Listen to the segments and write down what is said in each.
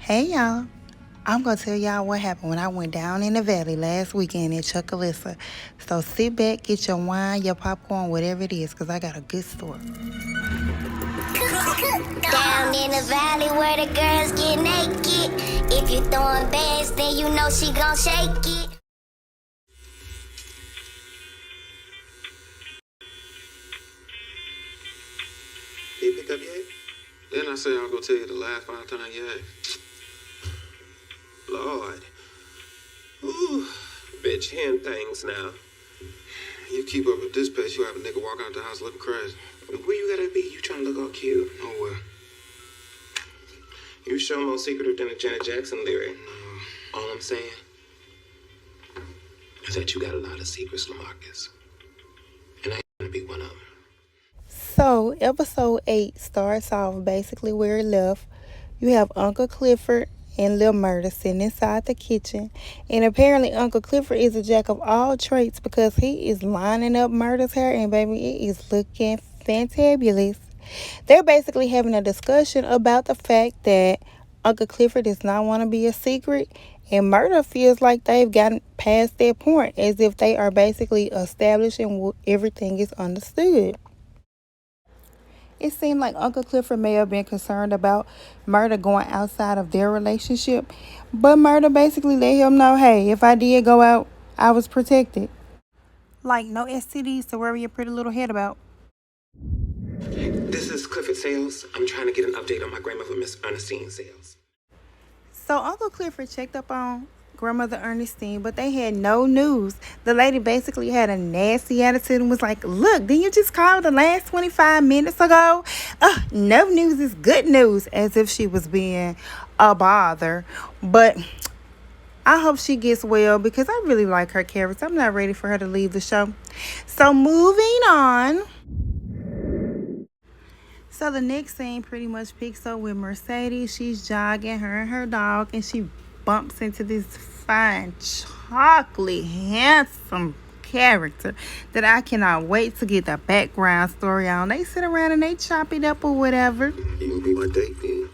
Hey y'all, I'm gonna tell y'all what happened when I went down in the valley last weekend at Chuckalissa. So sit back, get your wine, your popcorn, whatever it is, cause I got a good story. Down in the valley where the girls get naked. If you throwing bands, then you know she gon' shake it. Did you pick up yet? Then I say I'll go tell you the last 5 times yet. Lord. Ooh, bitch, hen things now. You keep up with this pace, you have a nigga walk out the house looking crazy. Where you gotta be? You trying to look all cute? Nowhere. You show more secretive than a Janet Jackson lyric. No. All I'm saying is that you got a lot of secrets, LaMarcus. And I ain't gonna be one of them. So episode 8 starts off basically where it left. You have Uncle Clifford and Lil Murda sitting inside the kitchen. And apparently Uncle Clifford is a jack of all trades because he is lining up Murda's hair and baby, it is looking fantabulous. They're basically having a discussion about the fact that Uncle Clifford does not want to be a secret, and Murda feels like they've gotten past that point, as if they are basically establishing everything is understood. It seemed like Uncle Clifford may have been concerned about Murda going outside of their relationship, but Murda basically let him know, hey, if I did go out, I was protected. Like, no STDs to worry your pretty little head about. This is Clifford Sales. I'm trying to get an update on my grandmother, Miss Ernestine Sales. So Uncle Clifford checked up on Grandmother Ernestine, but they had no news. The lady basically had a nasty attitude and was like, look, didn't you just call the last 25 minutes ago? No news is good news, as if she was being a bother. But I hope she gets well because I really like her character. I'm not ready for her to leave the show. So moving on. So the next scene pretty much picks up with Mercedes. She's jogging, her and her dog, and she bumps into this fine, chocolate, handsome character that I cannot wait to get the background story on. They sit around and they chop it up or whatever. You gonna be my date, then?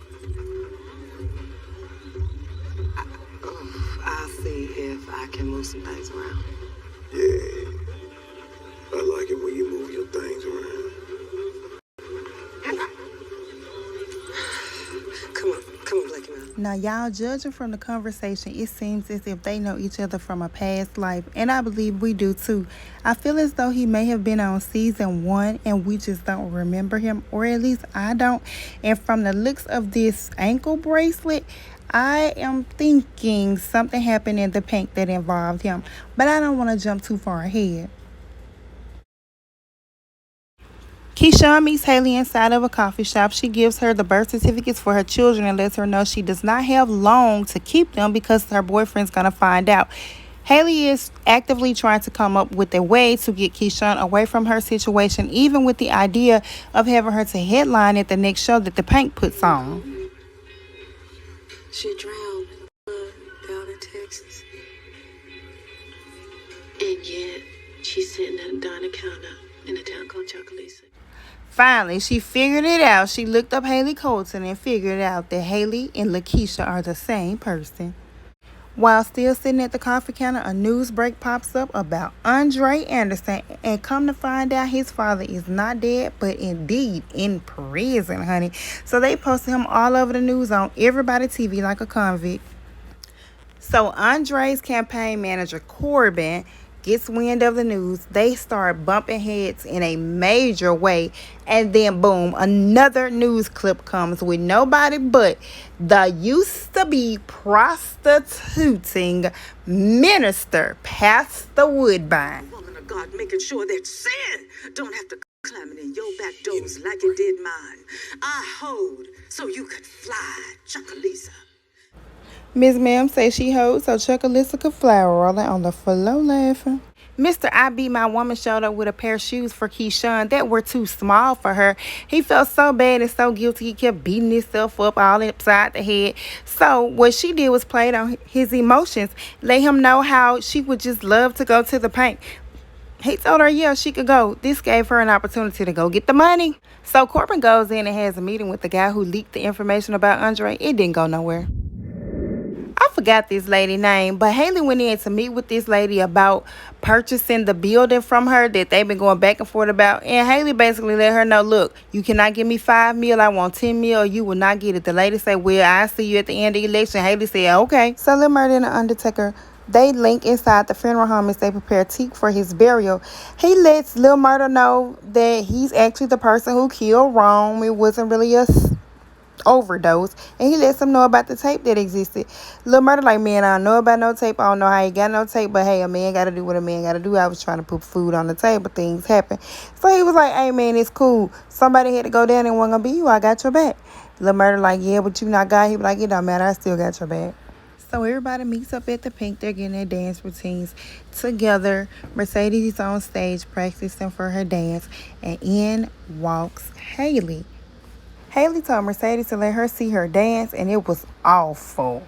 I'll see if I can move some things around. Yeah. I like it when you move your things around. Come on, Blackie man. Now, y'all, judging from the conversation, it seems as if they know each other from a past life, and I believe we do too. I feel as though he may have been on season 1 and we just don't remember him, or at least I don't. And from the looks of this ankle bracelet, I am thinking something happened in the pink that involved him, but I don't want to jump too far ahead. Keyshawn meets Haley inside of a coffee shop. She gives her the birth certificates for her children and lets her know she does not have long to keep them because her boyfriend's going to find out. Haley is actively trying to come up with a way to get Keyshawn away from her situation, even with the idea of having her to headline at the next show that the Pink puts on. She drowned in the flood down in Texas. And yet, she's sitting at a diner counter in a town called Chuckalissa. Finally, she figured it out. She looked up Haley Colton and figured out that Haley and Lakeisha are the same person. While still sitting at the coffee counter, a news break pops up about Andre Anderson, and come to find out his father is not dead, but indeed in prison, honey. So they posted him all over the news on everybody's TV like a convict. So Andre's campaign manager, Corbin, gets wind of the news. They start bumping heads in a major way. And then, boom, another news clip comes with nobody but the used-to-be prostituting minister, Pastor Woodbine. Woman of God, making sure that sin don't have to climbing in your back doors like it did mine. I hold so you could fly, Chuckalissa. Miss Ma'am says she holds so Chuckalissa could fly, rolling on the floor laughing. Mr. I Beat My Woman showed up with a pair of shoes for Keyshawn that were too small for her. He felt so bad and so guilty he kept beating himself up all upside the head. So what she did was played on his emotions, let him know how she would just love to go to the Pink. He told her, yeah, she could go. This gave her an opportunity to go get the money. So Corbin goes in and has a meeting with the guy who leaked the information about Andre. It didn't go nowhere. forgot this lady name, but Haley went in to meet with this lady about purchasing the building from her that they've been going back and forth about. And Haley basically let her know, look, you cannot give me 5 mil, I want 10 mil, or you will not get it. The lady said, well, I'll see you at the end of the election. Haley said, okay. So Lil Murda and the Undertaker, they link inside the funeral home as they prepare Teak for his burial. He lets Lil Murda know that he's actually the person who killed Rome. It wasn't really a overdose, and he lets him know about the tape that existed. Lil Murda like, man, I don't know about no tape, I don't know how he got no tape, but hey, a man gotta do what a man gotta do. I was trying to put food on the table, things happen. So he was like, hey man, it's cool, somebody had to go down and wasn't gonna be you, I got your back. Lil Murda like, yeah, but you not got. He be like, it don't matter, I still got your back. So everybody meets up at the Pink. They're getting their dance routines together. Mercedes is on stage practicing for her dance, and in walks Haley. Haley told Mercedes to let her see her dance, and it was awful.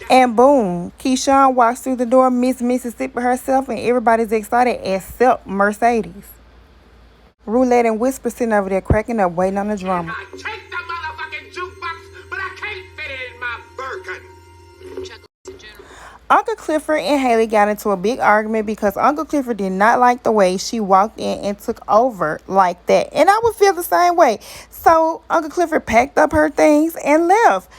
And boom, Keyshawn walks through the door, Miss Mississippi herself, and everybody's excited except Mercedes. Roulette and Whisper sitting over there cracking up, waiting on the drummer. I take the motherfucking jukebox, but I can't fit it in my Birkin. Uncle Clifford and Haley got into a big argument because Uncle Clifford did not like the way she walked in and took over like that. And I would feel the same way. So Uncle Clifford packed up her things and left.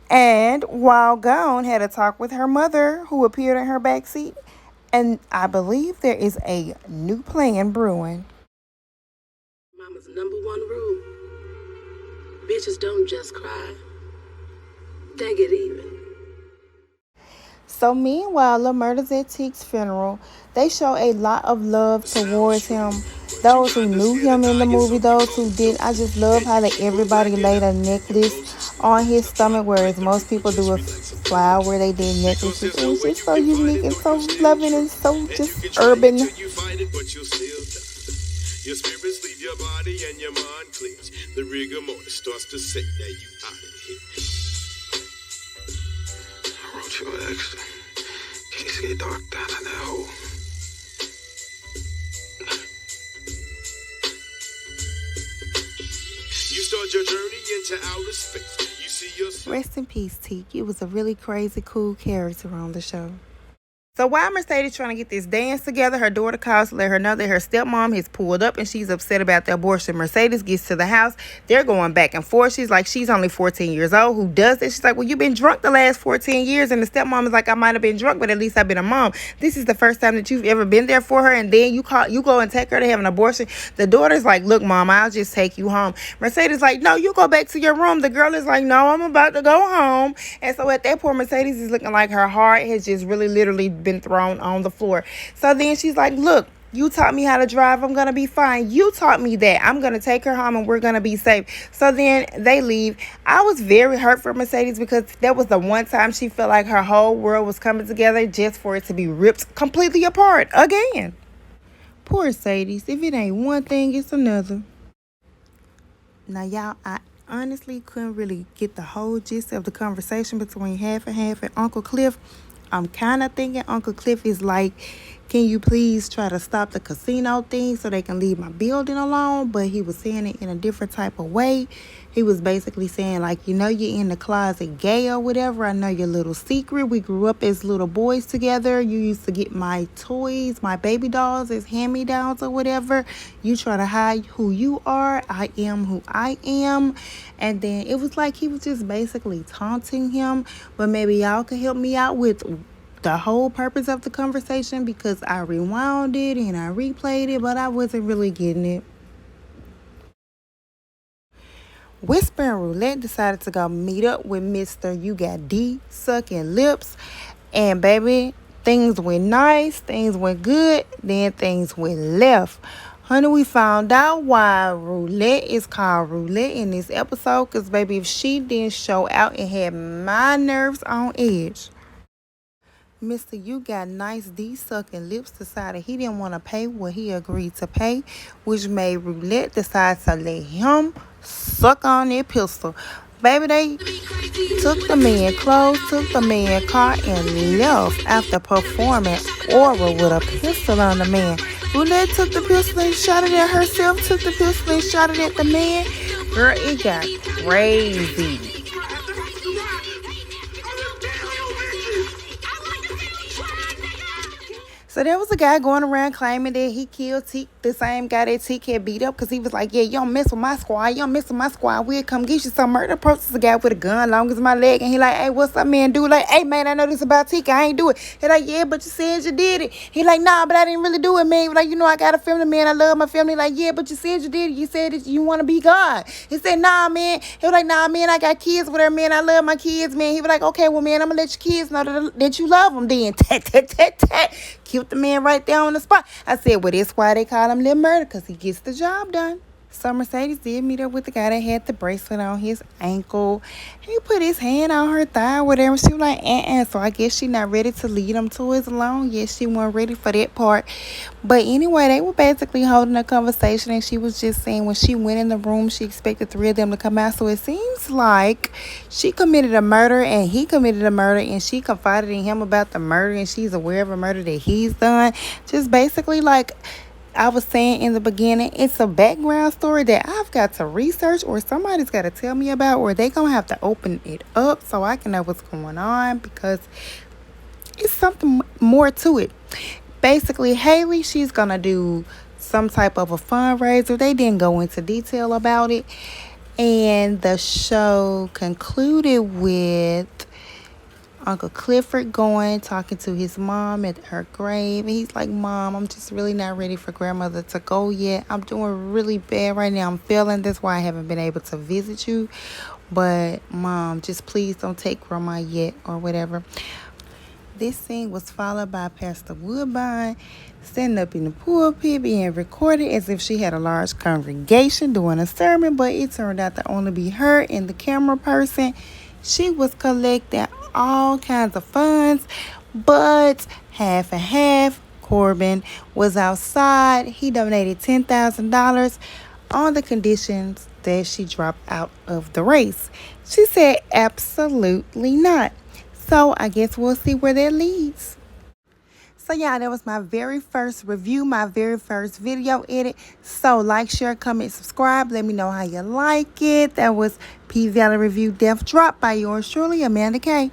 And while gone, had a talk with her mother, who appeared in her backseat. And I believe there is a new plan brewing. Mama's #1 rule. Bitches don't just cry. They get even. So meanwhile, Lil Murda's at Teak's funeral. They show a lot of love towards him. Those who knew him in the movie, those who didn't. I just love how that everybody laid a necklace on his stomach, whereas most people do a flower. They did necklaces. It was just so unique and so loving and so just urban. Your spirits leave your body and your mind clears. The rigor mortis starts to set. Now you out of here. I wrote you an extra. Case get dark down in that hole. You start your journey into outer space. You see yourself. Rest in peace, Teak. It was a really crazy, cool character on the show. So while Mercedes trying to get this dance together, her daughter calls to let her know that her stepmom has pulled up and she's upset about the abortion. Mercedes gets to the house. They're going back and forth. She's like, she's only 14 years old. Who does this? She's like, well, you've been drunk the last 14 years. And the stepmom is like, I might have been drunk, but at least I've been a mom. This is the first time that you've ever been there for her. And then you go and take her to have an abortion. The daughter's like, look, mom, I'll just take you home. Mercedes like, no, you go back to your room. The girl is like, no, I'm about to go home. And so at that point, Mercedes is looking like her heart has just really literally been thrown on the floor. So then she's like, look, you taught me how to drive. I'm going to be fine. You taught me that. I'm going to take her home and we're going to be safe. So then they leave. I was very hurt for Mercedes because that was the one time she felt like her whole world was coming together just for it to be ripped completely apart again. Poor Mercedes. If it ain't one thing, it's another. Now, y'all, I honestly couldn't really get the whole gist of the conversation between Half and Half and Uncle Cliff. I'm kind of thinking Uncle Cliff is like, can you please try to stop the casino thing so they can leave my building alone? But he was saying it in a different type of way. He was basically saying, like, you know, you're in the closet gay or whatever. I know your little secret. We grew up as little boys together. You used to get my toys, my baby dolls as hand-me-downs or whatever. You try to hide who you are. I am who I am. And then it was like he was just basically taunting him. But maybe y'all could help me out with the whole purpose of the conversation, because I rewound it and I replayed it, but I wasn't really getting it. Whisper and Roulette decided to go meet up with Mr. You Got D Sucking Lips. And baby, things went nice, things went good, then things went left. Honey, we found out why Roulette is called Roulette in this episode, because baby, if she didn't show out, it had my nerves on edge. Mr. You Got Nice D Sucking Lips decided he didn't want to pay what he agreed to pay, which made Roulette decide to let him suck on that pistol. Baby, they took the man's clothes, took the man's car, and left after performing oral with a pistol on the man. Roulette took the pistol and shot it at herself, took the pistol and shot it at the man. Girl, it got crazy. So there was a guy going around claiming that he killed T, the same guy that T had beat up, because he was like, yeah, you don't mess with my squad. You don't mess with my squad. We'll come get you some murder. Approaches a guy with a gun long as my leg. And he like, hey, what's up, man? Dude like, hey, man, I know this about T. I ain't do it. He like, yeah, but you said you did it. He like, nah, but I didn't really do it, man. He like, you know, I got a family, man. I love my family. Like, yeah, but you said you did it. You said that you want to be God. He said, nah, man. He was like, nah, man, I got kids with her, man. I love my kids, man. He was like, okay, well, man, I'm going to let your kids know that you love them then. Tat, tat, tat, tat. Killed the man right there on the spot. I said, well, that's why they call him Lil Murder, because he gets the job done. So Mercedes did meet up with the guy that had the bracelet on his ankle. He put his hand on her thigh, whatever. She was like, So I guess she not ready to lead him to his alone. Yes, she wasn't ready for that part. But anyway, they were basically holding a conversation, and she was just saying when she went in the room, she expected the three of them to come out. So it seems like she committed a murder and he committed a murder, and she confided in him about the murder, and she's aware of a murder that he's done. Just basically like I was saying in the beginning, it's a background story that I've got to research, or somebody's got to tell me about, or they going to have to open it up so I can know what's going on, because it's something more to it. Basically, Haley, she's going to do some type of a fundraiser. They didn't go into detail about it. And the show concluded with Uncle Clifford talking to his mom at her grave. And he's like, Mom, I'm just really not ready for grandmother to go yet. I'm doing really bad right now. I'm failing. That's why I haven't been able to visit you. But, Mom, just please don't take grandma yet, or whatever. This scene was followed by Pastor Woodbine standing up in the pulpit being recorded as if she had a large congregation doing a sermon, but it turned out to only be her and the camera person. She was collecting all kinds of funds, but half and half. Corbin was outside. He donated $10,000 on the conditions that she dropped out of the race. She said absolutely not. So I guess we'll see where that leads. So yeah, that was my very first review, my very first video edit. So like, share, comment, subscribe. Let me know how you like it. That was P Valley Review Death Drop by yours truly, Amanda K.